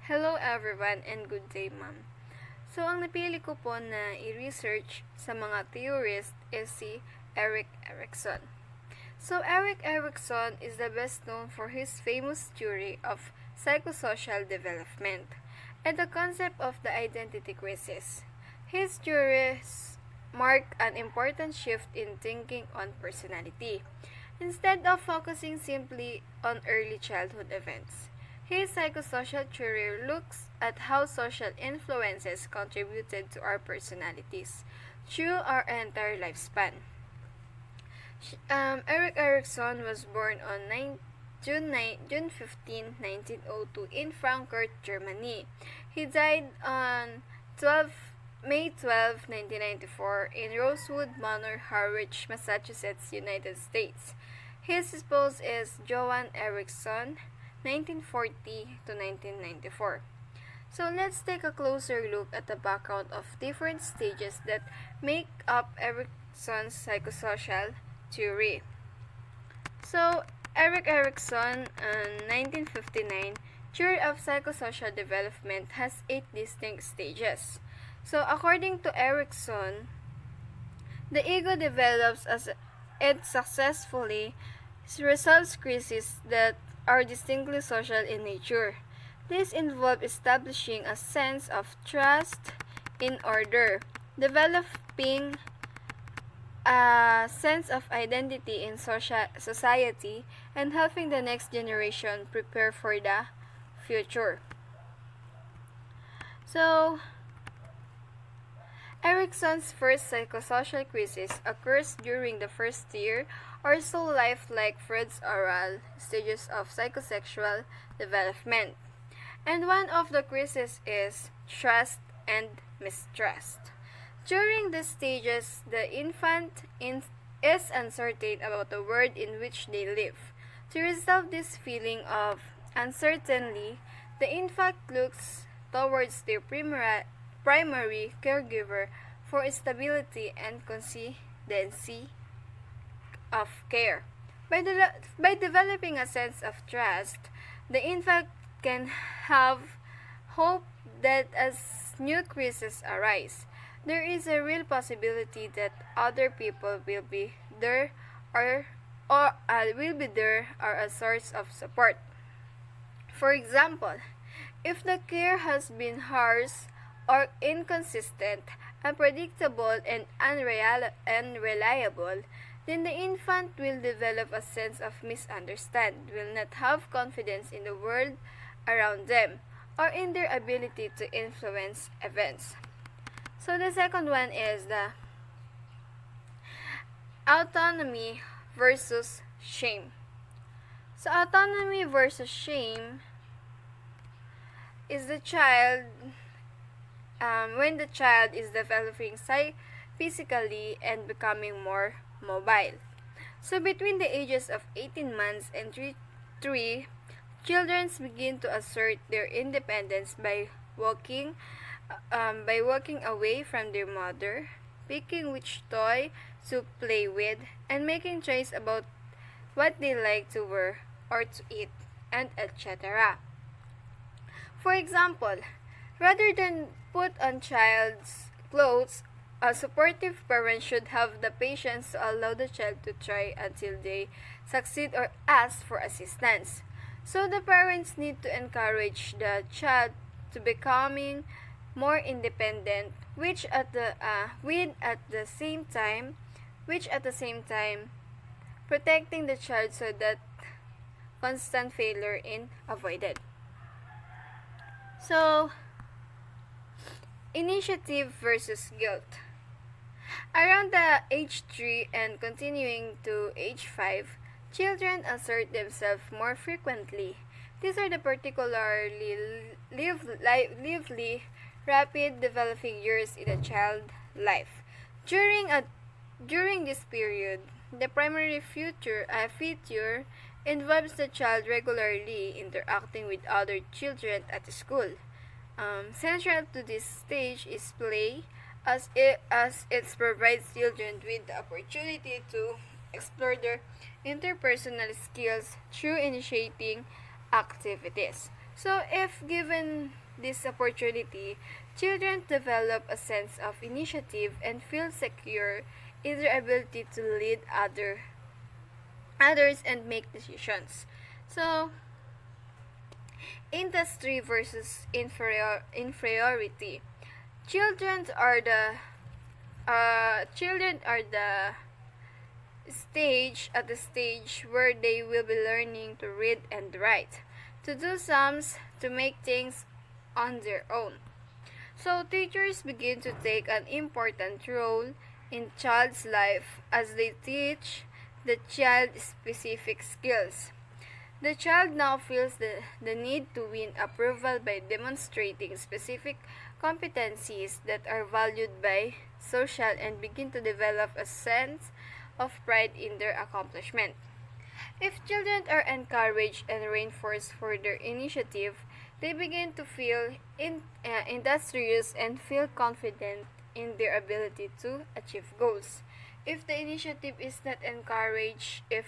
Hello everyone and good day ma'am. So ang napili ko po na i-research sa mga theorist is si Ericson. So Ericson is the best known for his famous theory of psychosocial development and the concept of the identity crisis. His theories marked an important shift in thinking on personality, instead of focusing simply on early childhood events. His psychosocial theory looks at how social influences contributed to our personalities through our entire lifespan. Ericson was born on June 15, 1902 in Frankfurt, Germany. He died on May 12, 1994 in Rosewood Manor, Harwich, Massachusetts, United States. His spouse is Joan Ericson, 1940 to 1994. So let's take a closer look at the background of different stages that make up Ericson's psychosocial theory. So Ericson, 1959, theory of psychosocial development has 8 distinct stages. So according to Ericson, the ego develops as it successfully resolves crises that are distinctly social in nature. This involves establishing a sense of trust in order, developing a sense of identity in society, and helping the next generation prepare for the future. So, Ericson's first psychosocial crisis occurs during the first year or so life, like Freud's oral stages of psychosexual development. And one of the crises is trust and mistrust. During these stages, the infant is uncertain about the world in which they live. To resolve this feeling of uncertainty, the infant looks towards their primary caregiver for stability and consistency of care. By developing a sense of trust, the infant can have hope that as new crises arise, there is a real possibility that other people will be there or a source of support. For example, if the care has been harsh or inconsistent, unpredictable, and unreliable, then the infant will develop a sense of misunderstanding, will not have confidence in the world around them, or in their ability to influence events. So the second one is the autonomy versus shame. So autonomy versus shame is when the child is developing physically and becoming more mobile. So between the ages of 18 months and 3, children begin to assert their independence by walking away from their mother, picking which toy to play with, and making choice about what they like to wear or to eat, and etc. For example, rather than put on child's clothes, a supportive parent should have the patience to allow the child to try until they succeed or ask for assistance. So the parents need to encourage the child to becoming more independent, which at the same time protecting the child so that constant failure is avoided. So, initiative versus guilt. Around the age 3 and continuing to age 5, children assert themselves more frequently. These are the particularly lively, rapid developing years in a child life. During this period, the primary feature involves the child regularly interacting with other children at school. Central to this stage is play, as it provides children with the opportunity to explore their interpersonal skills through initiating activities. So, if given this opportunity, children develop a sense of initiative and feel secure in their ability to lead others and make decisions. So, industry versus inferiority. Children are the stage where they will be learning to read and write, to do sums, to make things on their own. So teachers begin to take an important role in child's life as they teach the child specific skills. The child now feels the need to win approval by demonstrating specific competencies that are valued by social and begin to develop a sense of pride in their accomplishment. If children are encouraged and reinforced for their initiative, they begin to feel industrious and feel confident in their ability to achieve goals. If the initiative is not encouraged, if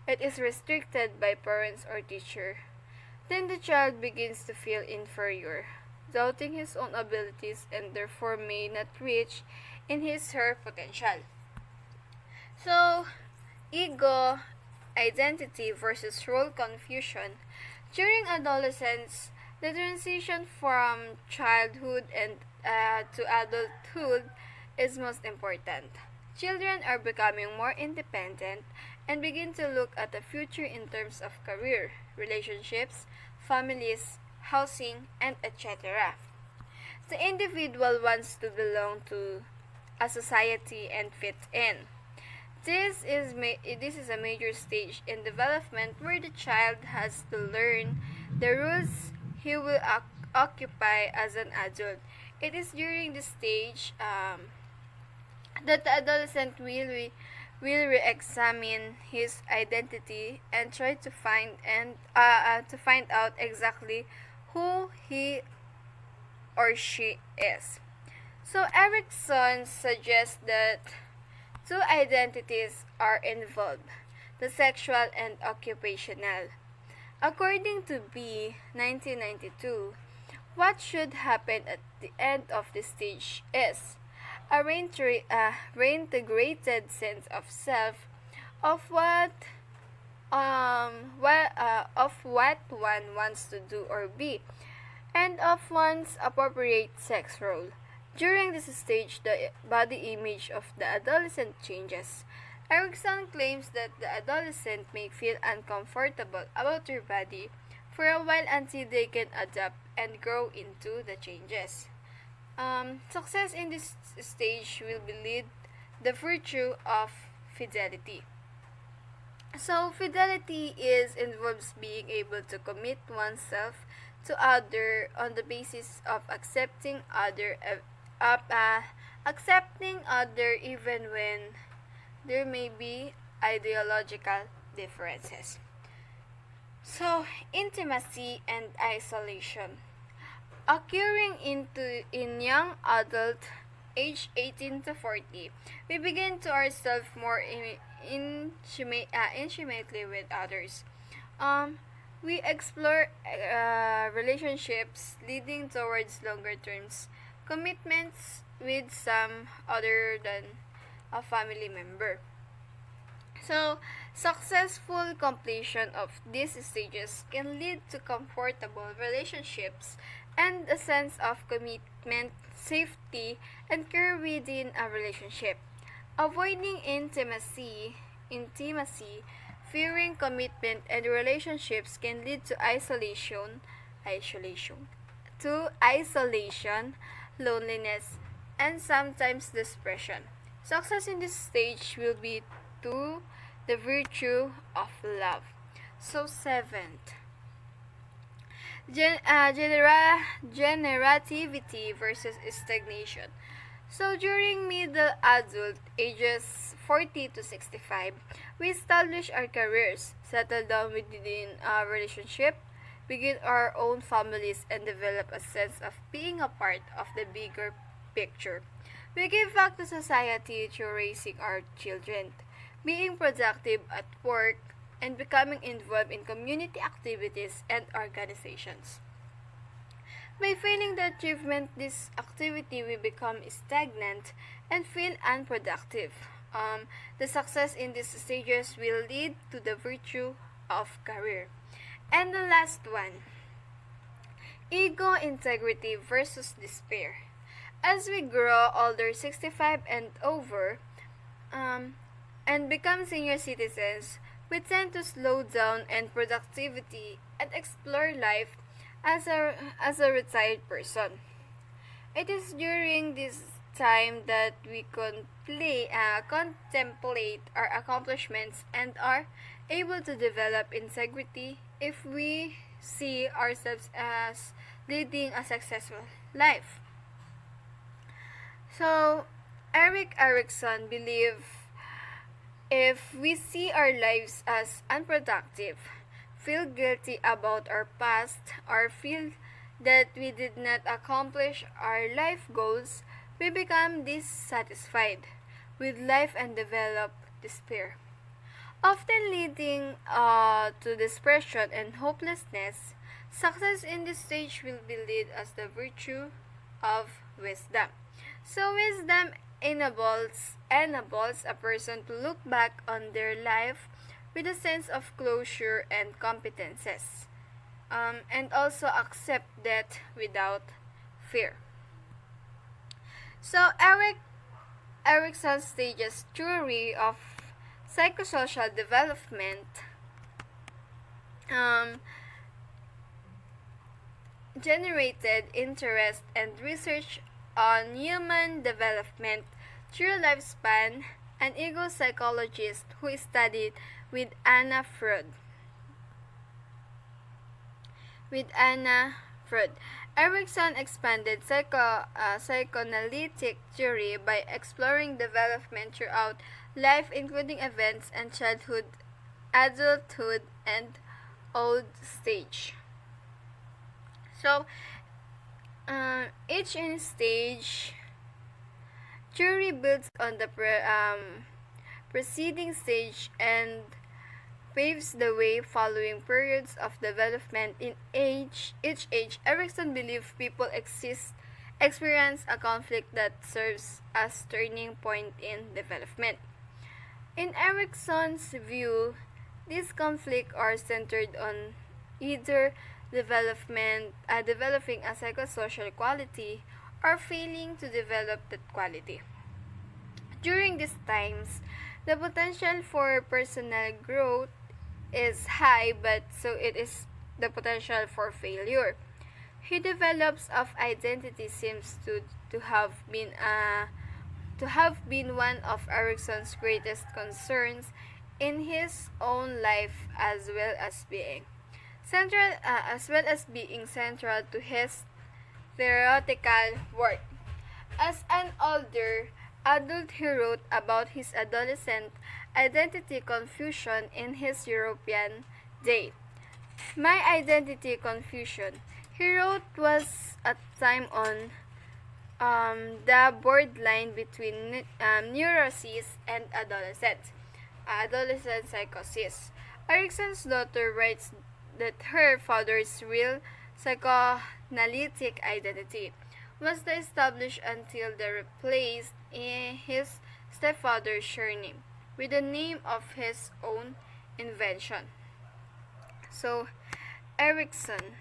it is restricted by parents or teacher, then the child begins to feel inferior, doubting his own abilities and therefore may not reach in his her potential. So, ego, identity versus role confusion. During adolescence, the transition from childhood and to adulthood is most important. Children are becoming more independent and begin to look at the future in terms of career, relationships, families, housing, and etc. The individual wants to belong to a society and fit in. This is a major stage in development where the child has to learn the roles he will occupy as an adult. It is during this stage that the adolescent will re-examine his identity and try to find out exactly who he or she is. So Ericson suggests that two identities are involved, the sexual and occupational. According to B. 1992, what should happen at the end of this stage is a reintegrated sense of self of of what one wants to do or be, and of one's appropriate sex role. During this stage, the body image of the adolescent changes. Ericson claims that the adolescent may feel uncomfortable about their body for a while until they can adapt and grow into the changes. Success in this stage will be lead the virtue of fidelity. So fidelity involves being able to commit oneself to other on the basis of accepting other even when there may be ideological differences. So intimacy and isolation. Occurring in young adult age 18 to 40, we begin to ourselves more intimately with others. We explore relationships leading towards longer terms commitments with some other than a family member. So, successful completion of these stages can lead to comfortable relationships and a sense of commitment, safety, and care within a relationship. Avoiding intimacy, fearing commitment and relationships can lead to isolation, loneliness, and sometimes depression. Success in this stage will be to the virtue of love. So, seventh, generativity versus stagnation. So, during middle adult ages 40 to 65, we establish our careers, settle down within a relationship, begin our own families, and develop a sense of being a part of the bigger picture. We give back to society through raising our children, being productive at work, and becoming involved in community activities and organizations. By failing the achievement, this activity will become stagnant and feel unproductive. The success in these stages will lead to the virtue of career. And the last one, ego, integrity versus despair. As we grow older, 65 and over, and become senior citizens, we tend to slow down in productivity and explore life as a retired person. It is during this time that we contemplate our accomplishments and are able to develop integrity if we see ourselves as leading a successful life. So, Ericson believed if we see our lives as unproductive, feel guilty about our past, or feel that we did not accomplish our life goals, we become dissatisfied with life and develop despair, often leading to depression and hopelessness. Success in this stage will be led as the virtue of wisdom. So wisdom enables a person to look back on their life with a sense of closure and competences, and also accept death without fear. So Ericson's stages theory of psychosocial development um, generated interest and research on human development through lifespan, an ego psychologist who studied with Anna Freud. Erikson expanded psychoanalytic theory by exploring development throughout life, including events and childhood, adulthood, and old stage. So, each in stage theory builds on the preceding stage and paves the way following periods of development in each age. Erikson believed people experience a conflict that serves as turning point in development. In Erikson's view, these conflicts are centered on either developing a psychosocial quality or failing to develop that quality. During these times, the potential for personal growth is high, but so it is the potential for failure. He develops of identity seems to have been one of Erikson's greatest concerns in his own life as well as being central to his theoretical work. As an older adult, he wrote about his adolescent identity confusion in his European day. My identity confusion, he wrote, was a time on the borderline between neurosis and adolescent psychosis. Erikson's daughter writes that her father's real psychoanalytic identity was not established until they replaced his stepfather's surname with the name of his own invention. So, Erikson.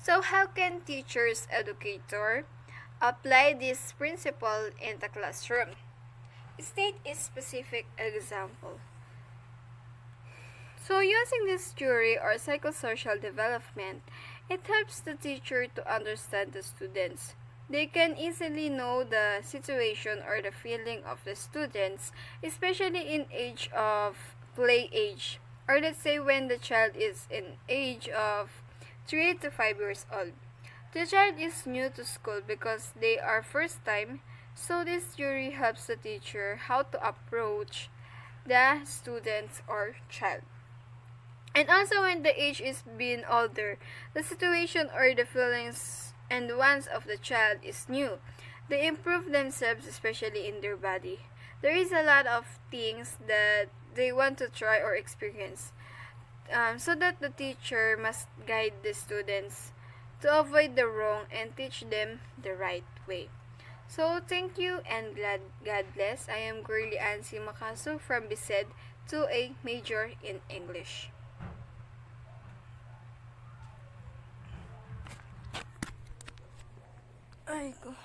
So how can teachers, educator, apply this principle in the classroom? State a specific example. So using this theory or psychosocial development, it helps the teacher to understand the students. They can easily know the situation or the feeling of the students, especially in age of play age, or let's say when the child is in age of 3 to 5 years old. The child is new to school because they are first time, so this theory helps the teacher how to approach the students or child. And also when the age is being older, the situation or the feelings and wants of the child is new. They improve themselves, especially in their body. There is a lot of things that they want to try or experience, so that the teacher must guide the students to avoid the wrong and teach them the right way. So, thank you and God bless. I am Girlie Ann C. Macaso from BSED to a major in English. Ay ko.